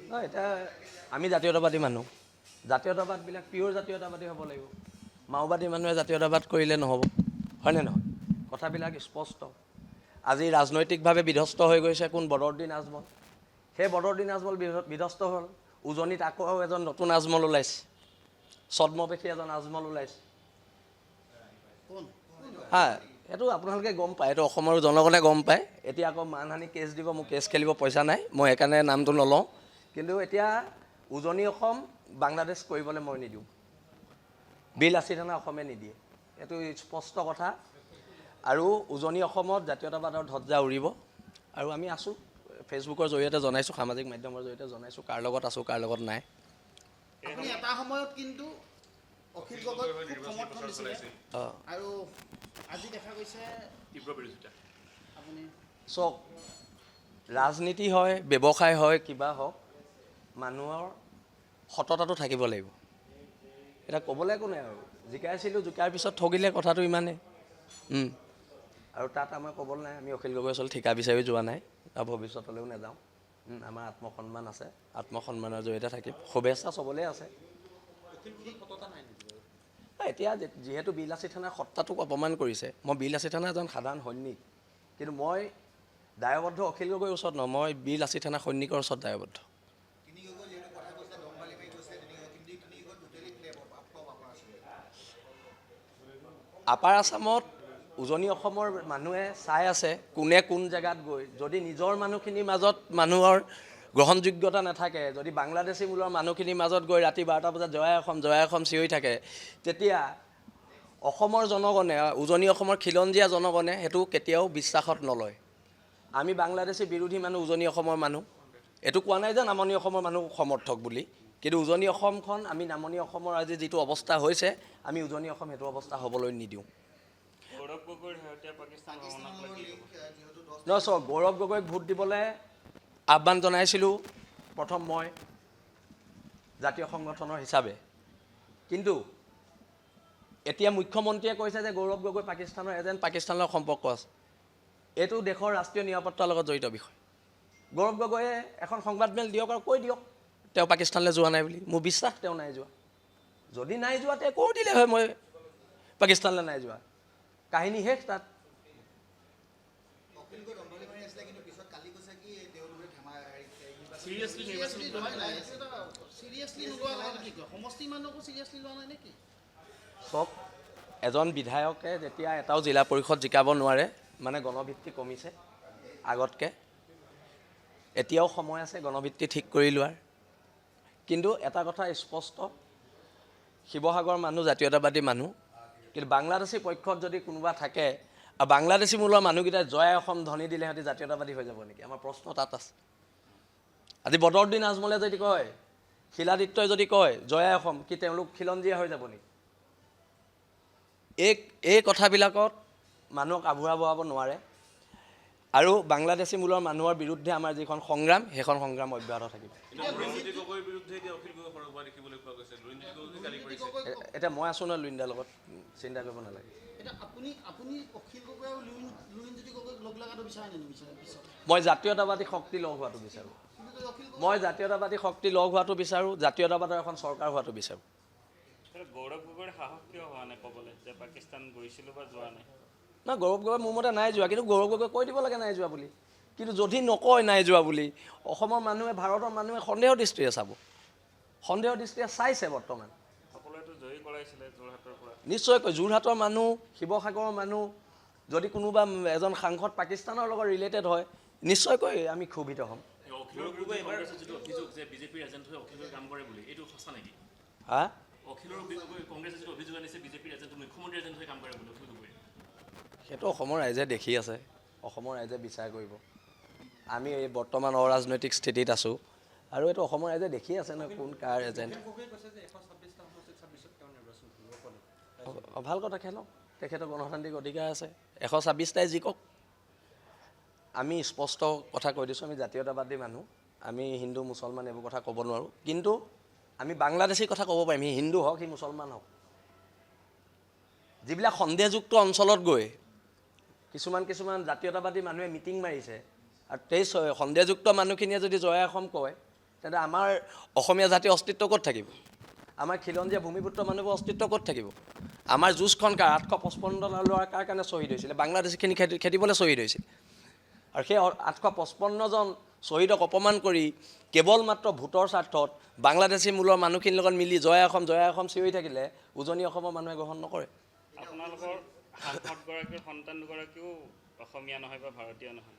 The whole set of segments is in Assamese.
নহয় এতিয়া আমি জাতীয়তাবাদী মানুহ, জাতীয়তাবাদবিলাক পিয়'ৰ জাতীয়তাবাদী হ'ব লাগিব। মাওবাদী মানুহে জাতীয়তাবাদ কৰিলে নহ'ব, হয়নে নহয়? কথাবিলাক স্পষ্ট। আজি ৰাজনৈতিকভাৱে বিধ্বস্ত হৈ গৈছে কোন বদৰুদ্দিন আজমল, সেই বদৰুদ্দিন আজমল বিধ্বস্ত হ'ল, উজনিত আকৌ এজন নতুন আজমল ওলাইছে, ছদ্মবেশী এজন আজমল ওলাইছে। হা, এইটো আপোনালোকে গম পায়, এইটো অসমৰ জনগণে গম পায়। এতিয়া আকৌ মানহানি কেছ দিব, মোক কেছ খেলিব পইচা নাই, মই সেইকাৰণে নামটো নলওঁ। কিন্তু এতিয়া উজনি অসম বাংলাদেশ কৰিবলৈ মই নিদিওঁ, বিল 80 থানা অসমে নিদিয়ে, এইটো স্পষ্ট কথা। আৰু উজনি অসমত জাতীয়তাবাদৰ ধ্বজা উৰিব। আৰু আমি আছোঁ, ফেচবুকৰ জৰিয়তে জনাইছোঁ, সামাজিক মাধ্যমৰ জৰিয়তে জনাইছোঁ কাৰ লগত আছোঁ কাৰ লগত নাই। আপুনি এটা সময়ত কিন্তু অখিল গগৈক খুব সমৰ্থন দিছিলে আৰু আজি দেখা গৈছে তীব্ৰ বিৰোধিতা। আপুনি চাওক, ৰাজনীতি হয়, ব্যৱসায় হয়, কিবা হওক, মানুহৰ সততাটো থাকিব লাগিব। এতিয়া ক'বলৈ একো নাই আৰু, জিকাইছিলোঁ, জিকাৰ পিছত ঠগিলে, কথাটো ইমানেই। আৰু তাত আমাৰ ক'বলৈ নাই, আমি অখিল গগৈ আচলতে ঠিকা বিচাৰিও যোৱা নাই আৰু ভৱিষ্যতলৈও নাযাওঁ। আমাৰ আত্মসন্মান আছে, আত্মসন্মানৰ জৰিয়তে থাকিম। শুভেচ্ছা চবলৈ আছে। এতিয়া যিহেতু বিল 80 থানাৰ সত্তাটোক অপমান কৰিছে, মই বিল 80 থানাৰ এজন সাধাৰণ সৈনিক, কিন্তু মই দায়বদ্ধ অখিল গগৈৰ ওচৰত নহয়, মই বিল 80 থানা সৈনিকৰ ওচৰত দায়বদ্ধ। আপাৰ আছামত উজনি অসমৰ মানুহে চাই আছে কোনে কোন জেগাত গৈ, যদি নিজৰ মানুহখিনিৰ মাজত মানুহৰ গ্ৰহণযোগ্যতা নাথাকে, যদি বাংলাদেশী মূলৰ মানুহখিনিৰ মাজত গৈ ৰাতি 12টা বজাত জয় অসম চিঞৰি থাকে, তেতিয়া অসমৰ জনগণে, উজনি অসমৰ খিলঞ্জীয়া জনগণে সেইটো কেতিয়াও বিশ্বাসত নলয়। আমি বাংলাদেশী বিৰোধী মানুহ, উজনি অসমৰ মানুহ। এইটো কোৱা নাই যে নামনি অসমৰ মানুহ সমৰ্থক বুলি, কিন্তু উজনি অসমখন আমি নামনি অসমৰ আজি যিটো অৱস্থা হৈছে, আমি উজনি অসম সেইটো অৱস্থা হ'বলৈ নিদিওঁ। নহয় চাওক, গৌৰৱ গগৈক ভোট দিবলৈ আহ্বান জনাইছিলোঁ প্ৰথম মই জাতীয় সংগঠনৰ হিচাপে, কিন্তু এতিয়া মুখ্যমন্ত্ৰীয়ে কৈছে যে গৌৰৱ গগৈ পাকিস্তানৰ এজেণ্ট, পাকিস্তানৰ সম্পৰ্ক আছে। এইটো দেশৰ ৰাষ্ট্ৰীয় নিৰাপত্তাৰ লগত জড়িত বিষয়। গৌৰৱ গগৈয়ে এখন সংবাদমেল দিয়ক আৰু কৈ দিয়ক তেওঁ পাকিস্তানলৈ যোৱা নাই বুলি। মোৰ বিশ্বাস তেওঁ নাই যোৱা। যদি নাই যোৱা তেওঁ কৈ দিলে হয় মই পাকিস্তানলৈ নাই যোৱা, কাহিনী শেষ তাত। চব এজন বিধায়কে যেতিয়া এটাও জিলা পৰিষদ জিকাব নোৱাৰে, মানে গণভিত্তি কমিছে আগতকৈ। এতিয়াও সময় আছে গণভিত্তি ঠিক কৰি লোৱাৰ। কিন্তু এটা কথা স্পষ্ট, শিৱসাগৰ মানুহ জাতীয়তাবাদী মানুহ, কিন্তু বাংলাদেশী পক্ষত যদি কোনোবা থাকে আৰু বাংলাদেশী মূলৰ মানুহকেইটাই জয় অসম ধ্বনি দিলে সিহঁতি জাতীয়তাবাদী হৈ যাব নেকি? আমাৰ প্ৰশ্ন তাত আছে। আজি বদৰুদ্দিন আজমলে যদি কয়, শিলাদিত্যই যদি কয় জয় অসম, কি তেওঁলোক খিলঞ্জীয়া হৈ যাব নেকি? এই কথাবিলাকত মানুহক আভুৰা বঢ়াব নোৱাৰে। আৰু বাংলাদেশী মূলৰ মানুহৰ বিৰুদ্ধে আমাৰ যিখন সংগ্ৰাম, সেইখন সংগ্ৰাম অব্যাহত থাকিব। এতিয়া মই আছোঁ নহয় লুইণ্ডাৰ লগত, চিন্তা কৰিব নালাগে। মই জাতীয়তাবাদী শক্তি লগ হোৱাটো বিচাৰোঁ। মই জাতীয়তাবাদী শক্তি লগ হোৱাটো বিচাৰোঁ, জাতীয়তাবাদৰ এখন চৰকাৰ হোৱাটো বিচাৰোঁ। গৌৰৱ গগৈৰ সাহস কিয় হোৱা নাই ক'বলৈ যে পাকিস্তান গৈছিলোঁ বা যোৱা নাই? নহয়, গৌৰৱ গগৈ মোৰ মতে নাই যোৱা, কিন্তু গৌৰৱ গগৈ কৈ দিব লাগে নাই যোৱা বুলি। কিন্তু যদি নকয় নাই যোৱা বুলি, অসমৰ মানুহে, ভাৰতৰ মানুহে সন্দেহৰ দৃষ্টিৰে চাব, সন্দেহৰ দৃষ্টিৰে চাইছে বৰ্তমান। সকলোৱেতো জয়ী কৰাইছিলে যোৰহাটৰ পৰা। নিশ্চয়কৈ যোৰহাটৰ মানুহ, শিৱসাগৰৰ মানুহ, যদি কোনোবা এজন সাংসদ পাকিস্তানৰ লগত ৰিলেটেড হয়, নিশ্চয়কৈ আমি ক্ষোভিত হ'ম। হা? সেইটো অসমৰ ৰাইজে দেখি আছে, অসমৰ ৰাইজে বিচাৰ কৰিব। আমি এই বৰ্তমান অৰাজনৈতিক স্থিতিত আছোঁ, আৰু এইটো অসমৰ ৰাইজে দেখি আছে নহয় কোন কাৰ এজেণ্ট। ভাল কথা, খেলক, তেখেতৰ গণতান্ত্ৰিক অধিকাৰ আছে, 126টাই জিকক। আমি স্পষ্ট কথা কৈ দিছোঁ, আমি জাতীয়তাবাদী মানুহ, আমি হিন্দু মুছলমান এইবোৰ কথা ক'ব নোৱাৰোঁ, কিন্তু আমি বাংলাদেশীৰ কথা ক'ব পাৰিম, সি হিন্দু হওক, সি মুছলমান হওক। যিবিলাক সন্দেহযুক্ত অঞ্চলত গৈ কিছুমান জাতীয়তাবাদী মানুহে মিটিং মাৰিছে, আৰু সন্দেহযুক্ত মানুহখিনিয়ে যদি জয় অসম কয়, তেন্তে আমাৰ অসমীয়া জাতিৰ অস্তিত্ব ক'ত থাকিব? আমাৰ খিলঞ্জীয়া ভূমিপুত্ৰ মানুহৰ অস্তিত্ব ক'ত থাকিব? আমাৰ যুঁজখন কাৰ 855 ল'ৰা কাৰ কাৰণে শ্বহীদ হৈছিলে? বাংলাদেশীখিনি খেদিবলৈ শ্বহীদ হৈছিল। আৰু সেই 855জন শ্বহীদক অপমান কৰি কেৱল মাত্ৰ ভোটৰ স্বাৰ্থত বাংলাদেশী মূলৰ মানুহখিনিৰ লগত মিলি জয় অসম চিঞৰি থাকিলে উজনি অসমৰ মানুহে গ্ৰহণ নকৰে। আপোনালোকৰ সাংসদগৰাকীৰ সন্তান দুগৰাকীও অসমীয়া নহয় বা ভাৰতীয় নহয়।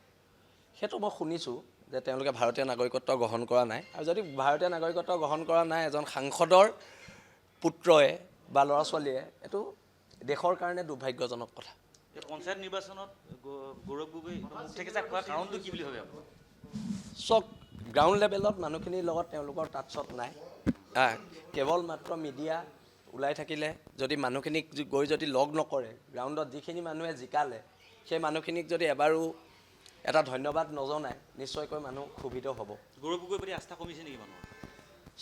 সেইটো মই শুনিছোঁ যে তেওঁলোকে ভাৰতীয় নাগৰিকত্ব গ্ৰহণ কৰা নাই। আৰু যদি ভাৰতীয় নাগৰিকত্ব গ্ৰহণ কৰা নাই, এজন সাংসদৰ পুত্ৰই বা ল'ৰা ছোৱালীয়ে, এইটো দেশৰ কাৰণে দুৰ্ভাগ্যজনক কথা। পঞ্চায়ত নিৰ্বাচনত গৌৰৱ গগৈ উঠেকেচা খোৱাৰ কাৰণটো কি বুলি ভাবে আপুনি? চক গ্ৰাউণ্ড লেভেলত মানুহখিনিৰ লগত তেওঁলোকৰ টাচত নাই। কেৱল মাত্ৰ মিডিয়া ওলাই থাকিলে, যদি মানুহখিনিক গৈ যদি লগ নকৰে, গ্ৰাউণ্ডত যিখিনি মানুহে জিকালে সেই মানুহখিনিক যদি এবাৰো এটা ধন্যবাদ নজনায়, নিশ্চয়কৈ মানুহ ক্ষোভিত হ'ব। গৌৰৱ গগৈৰ প্ৰতি আস্থা কমিছে নেকি মানুহৰ?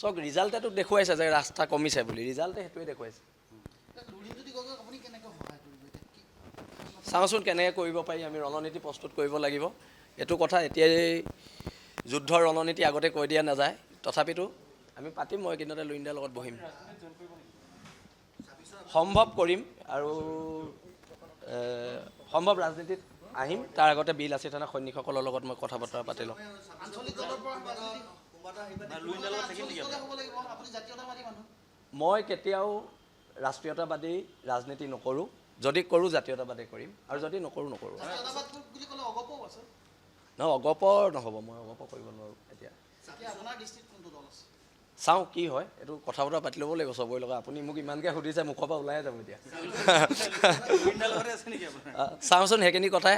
চক ৰিজাল্টেতো দেখুৱাইছে যে ৰাস্তা কমিছে বুলি, ৰিজাল্টে সেইটোৱে দেখুৱাইছে। লুৰিণজ্যোতি গগৈক আপুনি কেনেকৈ সহায় কৰিব এতিয়া? চাওঁচোন কেনেকৈ কৰিব পাৰি, আমি ৰণনীতি প্ৰস্তুত কৰিব লাগিব। এইটো কথা এতিয়াই যুদ্ধৰ ৰণনীতি আগতে কৈ দিয়া নাযায়, তথাপিতো আমি পাতিম। মই কিন্তু লুৰিণদাৰ লগত বহিম, সম্ভৱ কৰিম আৰু সম্ভৱ ৰাজনীতিত আহিম। তাৰ আগতে বিল আছি থানা সৈনিকসকলৰ লগত মই কথা বতৰা পাতি লওঁ। আঞ্চলিক দলৰ পৰা লুৰিণদাৰ লগত থাকিল নেকি? হ'ব লাগিব, আপুনি জাতীয়তাবাদী মানুহ। মই কেতিয়াও ৰাষ্ট্ৰীয়তাবাদী ৰাজনীতি নকৰোঁ। যদি কৰোঁ জাতীয়তাবাদী কৰিম, আৰু যদি নকৰোঁ নকৰোঁ। জাতীয়তাবাদ বুলি ক'লে অগপও আছে। নহয়, অগপৰ নহ'ব, মই অগপ কৰিব নোৱাৰোঁ এতিয়া। এতিয়া আপোনাৰ দৃষ্টিত কোনটো দল আছে? চাওঁ কি হয়, এইটো কথা বতৰা পাতি ল'ব লাগিব চবৰে লগত। আপুনি মোক ইমানকৈ সুধিছে, মুখৰ পৰা ওলাই যাব এতিয়া। লুৰিণদাৰ লগতে আছে নেকি আপোনাৰ? চাওঁচোন সেইখিনি কথাই।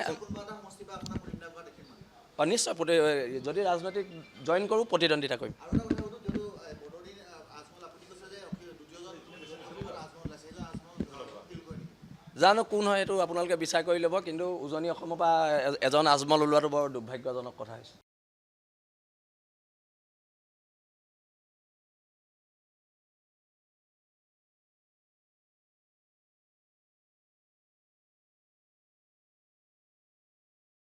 নিশ্চয় যদি ৰাজনৈতিক জইন কৰোঁ, প্ৰতিদ্বন্দ্বিতা কৰিম। জানো কোন হয়, এইটো আপোনালোকে বিচাৰ কৰি ল'ব। কিন্তু উজনি অসমৰ পৰা এজন আজমল ওলোৱাটো বৰ দুৰ্ভাগ্যজনক কথা হৈছে।